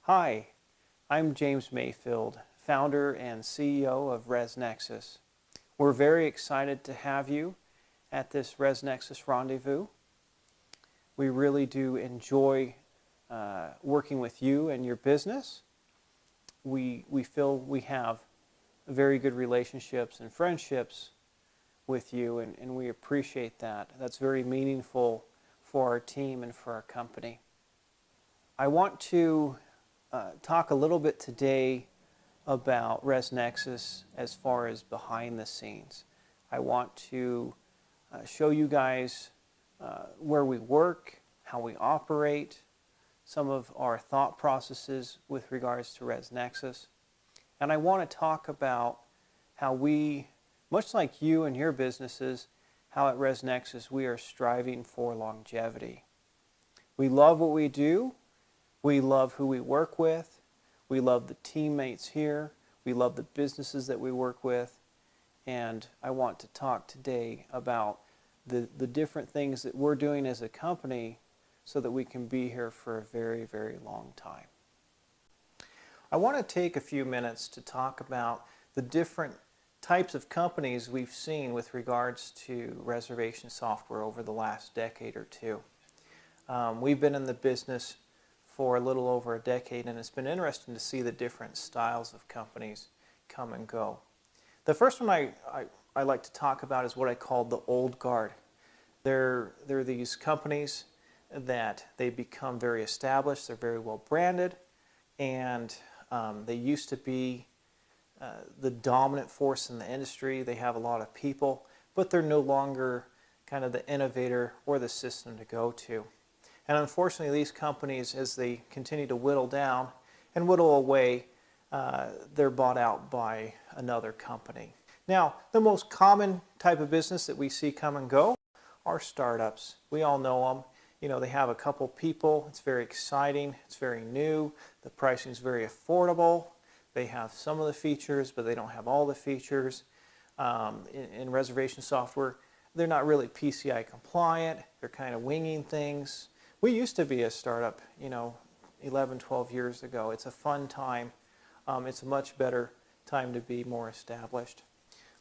Hi, I'm James Mayfield, founder and CEO of ResNexus. We're very excited to have you at this ResNexus Rendezvous. We really do enjoy working with you and your business. We feel we have very good relationships and friendships with you, and we appreciate that. That's very meaningful for our team and for our company. I want to talk a little bit today about ResNexus as far as behind the scenes. I want to show you guys where we work, how we operate, some of our thought processes with regards to ResNexus. And I want to talk about how we, much like you and your businesses, how at ResNexus we are striving for longevity. We love what we do. We love who we work with. We love the teammates here. We love the businesses that we work with. And I want to talk today about the different things that we're doing as a company so that we can be here for a very, very long time. I want to take a few minutes to talk about the different types of companies we've seen with regards to reservation software over the last decade or two. We've been in the business for a little over a decade, and it's been interesting to see the different styles of companies come and go. The first one I like to talk about is what I call the old guard. They're these companies that they become very established, they're very well branded, and they used to be the dominant force in the industry. They have a lot of people, but they're no longer kind of the innovator or the system to go to. And unfortunately, these companies, as they continue to whittle down and whittle away, they're bought out by another company. Now, the most common type of business that we see come and go are startups. We all know them. You know, they have a couple people. It's very exciting. It's very new. The pricing is very affordable. They have some of the features, but they don't have all the features. In reservation software, they're not really PCI compliant. They're kind of winging things. We used to be a startup, 11, 12 years ago. It's a fun time. It's a much better time to be more established.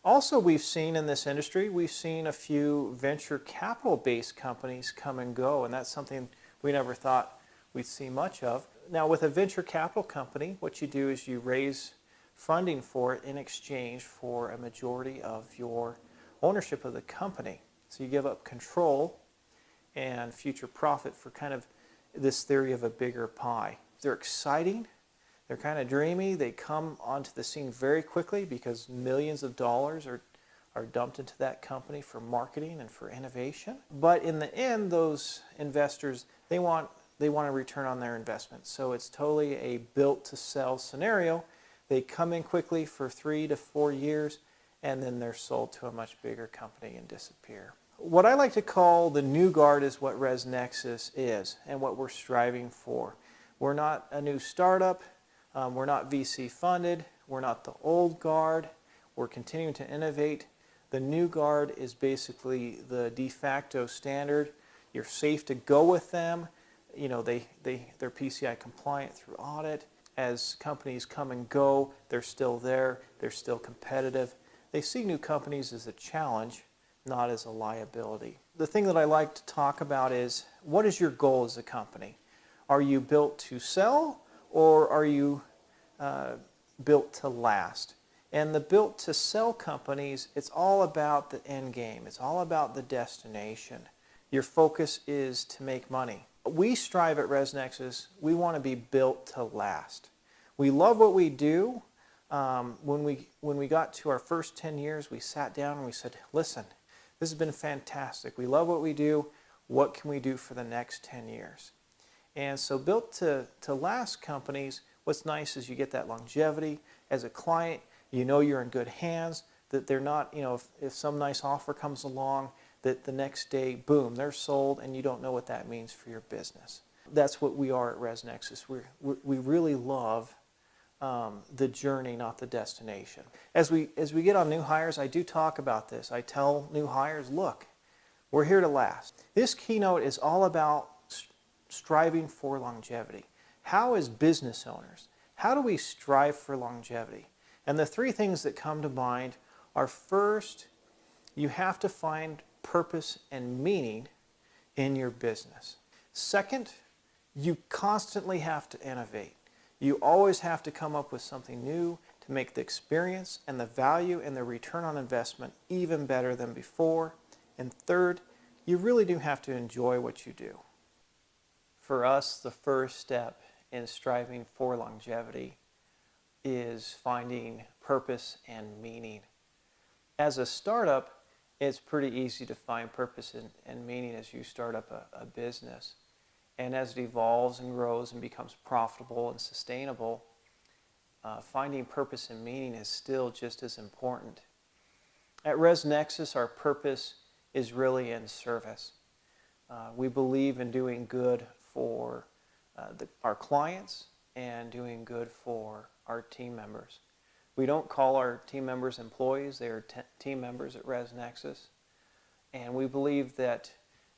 Also, we've seen in this industry, we've seen a few venture capital-based companies come and go, and that's something we never thought we'd see much of. Now, with a venture capital company, what you do is you raise funding for it in exchange for a majority of your ownership of the company. So you give up control and future profit for kind of this theory of a bigger pie. They're exciting, they're kind of dreamy, they come onto the scene very quickly because millions of dollars are dumped into that company for marketing and for innovation. But in the end, those investors, they want a return on their investment. So it's totally a built to sell scenario. They come in quickly for 3 to 4 years, and then they're sold to a much bigger company and disappear. What I like to call the new guard is what ResNexus is and what we're striving for. We're not a new startup. We're not VC funded. We're not the old guard. We're continuing to innovate. The new guard is basically the de facto standard. You're safe to go with them. They're PCI compliant through audit. As companies come and go, they're still there. They're still competitive. They see new companies as a challenge, not as a liability. The thing that I like to talk about is, what is your goal as a company? Are you built to sell, or are you built to last? And the built to sell companies, it's all about the end game. It's all about the destination. Your focus is to make money. We strive at ResNexus, we want to be built to last. We love what we do. When we got to our first 10 years, we sat down and we said, listen, this has been fantastic. We love what we do. What can we do for the next 10 years? And so built to last companies, what's nice is you get that longevity. As a client, you know you're in good hands, that they're not, if some nice offer comes along, that the next day, boom, they're sold, and you don't know what that means for your business. That's what we are at ResNexus. We really love the journey, not the destination. As we get on new hires, I do talk about this. I tell new hires, look, we're here to last. This keynote is all about striving for longevity. how as business owners, how do we strive for longevity? And the three things that come to mind are: first, you have to find purpose and meaning in your business. Second, you constantly have to innovate. You always have to come up with something new to make the experience and the value and the return on investment even better than before. And third, you really do have to enjoy what you do. For us, the first step in striving for longevity is finding purpose and meaning. As a startup, it's pretty easy to find purpose and meaning as you start up a business. And as it evolves and grows and becomes profitable and sustainable, finding purpose and meaning is still just as important. At ResNexus, our purpose is really in service. We believe in doing good for our clients and doing good for our team members. We don't call our team members employees, they are team members at ResNexus. And we believe that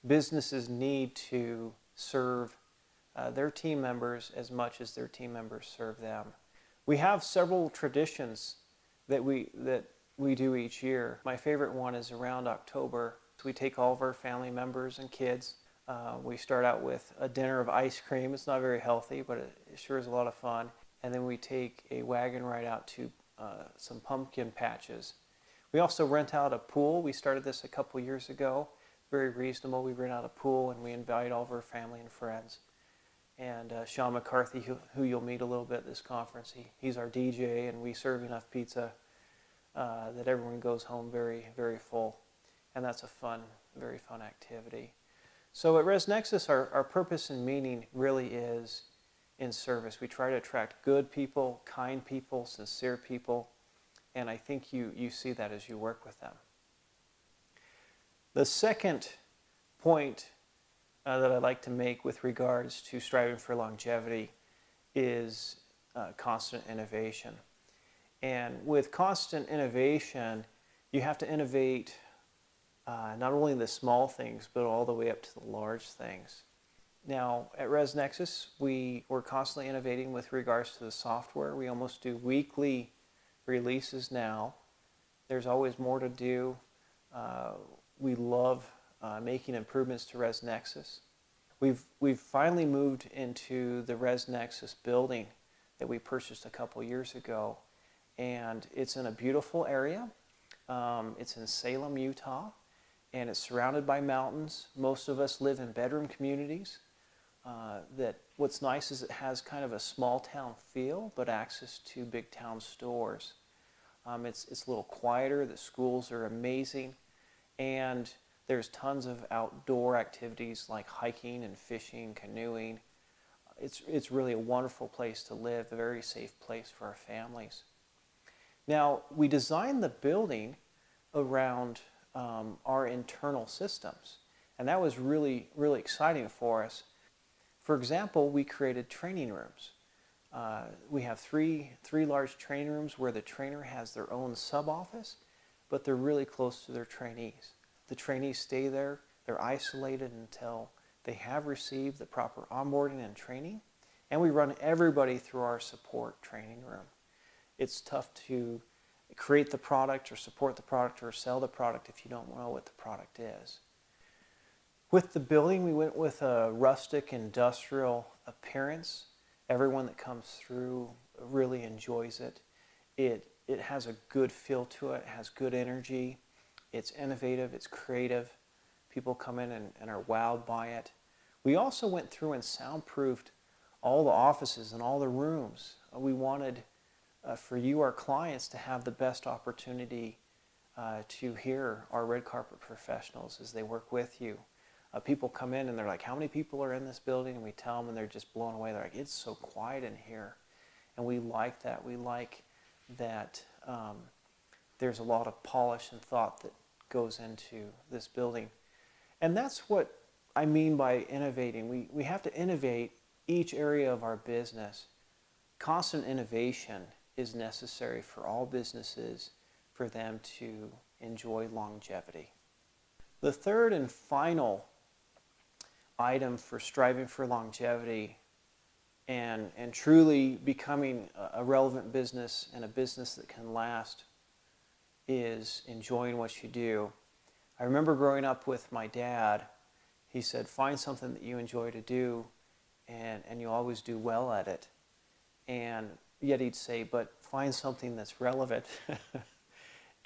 businesses need to serve their team members as much as their team members serve them. We have several traditions that we do each year. My favorite one is around October. We take all of our family members and kids. We start out with a dinner of ice cream. It's not very healthy, but it sure is a lot of fun. And then we take a wagon ride out to some pumpkin patches. We also rent out a pool. We started this a couple years ago. Very reasonable. We rent out a pool and we invite all of our family and friends. And Sean McCarthy, who you'll meet a little bit at this conference, he's our DJ, and we serve enough pizza that everyone goes home very, very full. And that's a very fun activity. So at ResNexus, our purpose and meaning really is in service. We try to attract good people, kind people, sincere people, and I think you see that as you work with them. The second point that I'd like to make with regards to striving for longevity is constant innovation. And with constant innovation, you have to innovate not only the small things, but all the way up to the large things. Now, at ResNexus, we're constantly innovating with regards to the software. We almost do weekly releases now. There's always more to do. We love making improvements to ResNexus. We've finally moved into the ResNexus building that we purchased a couple years ago, and it's in a beautiful area. It's in Salem, Utah, and it's surrounded by mountains. Most of us live in bedroom communities. What's nice is it has kind of a small town feel, but access to big town stores. It's a little quieter. The schools are amazing, and there's tons of outdoor activities like hiking and fishing, canoeing. It's really a wonderful place to live, a very safe place for our families. Now, we designed the building around our internal systems, and that was really, really exciting for us. For example, we created training rooms. We have three large training rooms where the trainer has their own sub-office, but they're really close to their trainees. The trainees stay there. They're isolated until they have received the proper onboarding and training, and we run everybody through our support training room. It's tough to create the product or support the product or sell the product if you don't know what the product is. With the building, we went with a rustic industrial appearance. Everyone that comes through really enjoys it. It has a good feel to it. It has good energy. It's innovative. It's creative. People come in and are wowed by it. We also went through and soundproofed all the offices and all the rooms. We wanted for you, our clients, to have the best opportunity to hear our red carpet professionals as they work with you. People come in and they're like, how many people are in this building? And we tell them and they're just blown away. They're like, it's so quiet in here. And we like that. We like that there's a lot of polish and thought that goes into this building. And that's what I mean by innovating. We have to innovate each area of our business. Constant innovation is necessary for all businesses for them to enjoy longevity. The third and final item for striving for longevity and truly becoming a relevant business and a business that can last is enjoying what you do. I remember growing up with my dad. He said, find something that you enjoy to do, and you always do well at it. And yet he'd say, but find something that's relevant.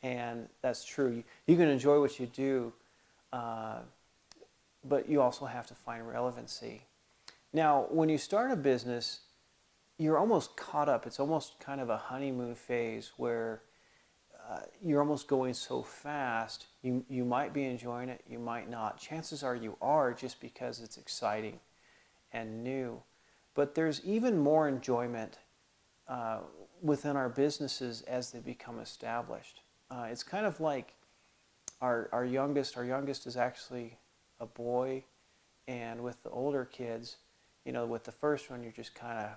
And that's true. You can enjoy what you do, but you also have to find relevancy. Now, when you start a business, you're almost caught up. It's almost kind of a honeymoon phase where you're almost going so fast. You might be enjoying it, you might not. Chances are you are, just because it's exciting and new. But there's even more enjoyment within our businesses as they become established. It's kind of like our youngest is actually a boy, and with the older kids, with the first one, you're just kind of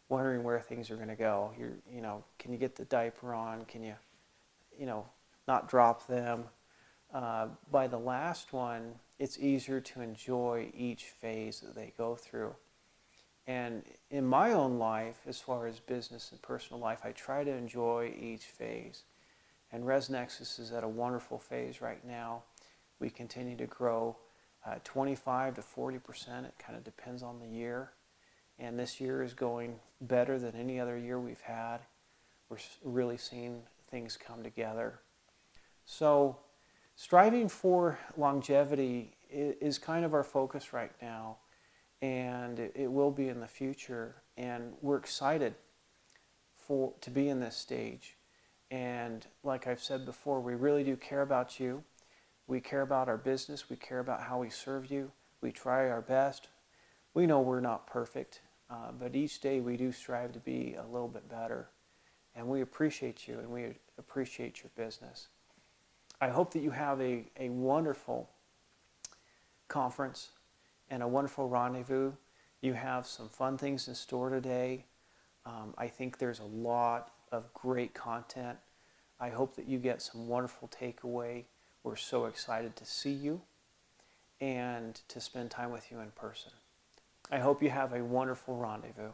wondering where things are going to go. Can you get the diaper on? Can you, not drop them? By the last one, it's easier to enjoy each phase that they go through. And in my own life, as far as business and personal life, I try to enjoy each phase. And ResNexus is at a wonderful phase right now. We continue to grow 25 to 40%. It kind of depends on the year. And this year is going better than any other year we've had. We're really seeing things come together. So striving for longevity is kind of our focus right now, and it will be in the future. And we're excited to be in this stage. And like I've said before, we really do care about you. We care about our business. We care about how we serve you. We try our best. We know we're not perfect, but each day we do strive to be a little bit better. And we appreciate you, and we appreciate your business. I hope that you have a wonderful conference and a wonderful rendezvous. You have some fun things in store today. I think there's a lot of great content. I hope that you get some wonderful takeaway. We're so excited to see you and to spend time with you in person. I hope you have a wonderful rendezvous.